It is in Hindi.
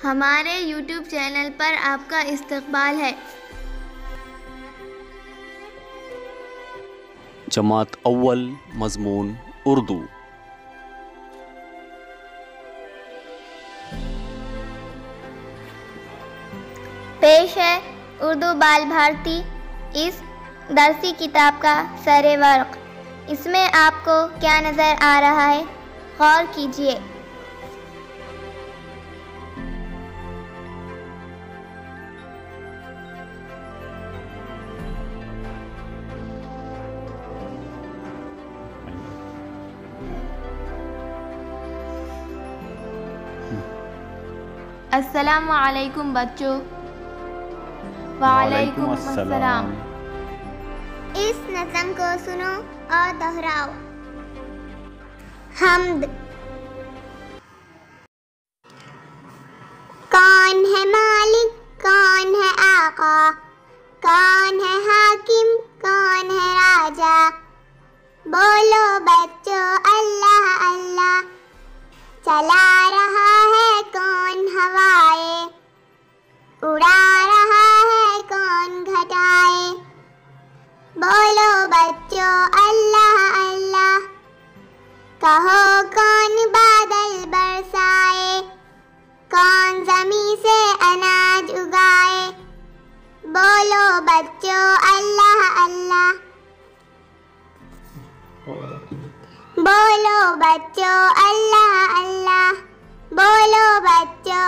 हमारे YouTube चैनल पर आपका इस्तकबाल है। जमात अव्वल मज़मून उर्दू। पेश है उर्दू बाल भारती इस दरसी किताब का सरे वर्क। इसमें आपको क्या नज़र आ रहा है, गौर कीजिए। अस्सलामु अलैकुम बच्चों। वालेकुम अस्सलाम। इस नज़म को सुनो और दोहराओ। हम्द। कौन है मालिक, कौन है आका, कौन है हाकिम, कौन है राजा। बोलो बच्चों अल्लाह अल्लाह। चला रहा है कौन हवाएं, उड़ा रहा है कौन घटाएं। बोलो बच्चों अल्लाह अल्लाह। कहो कौन बादल बरसाए, कौन जमीन से अनाज उगाए। बोलो बच्चों अल्लाह अल्लाह। बोलो बच्चों अल्लाह अल्लाह। बोलो बच्चों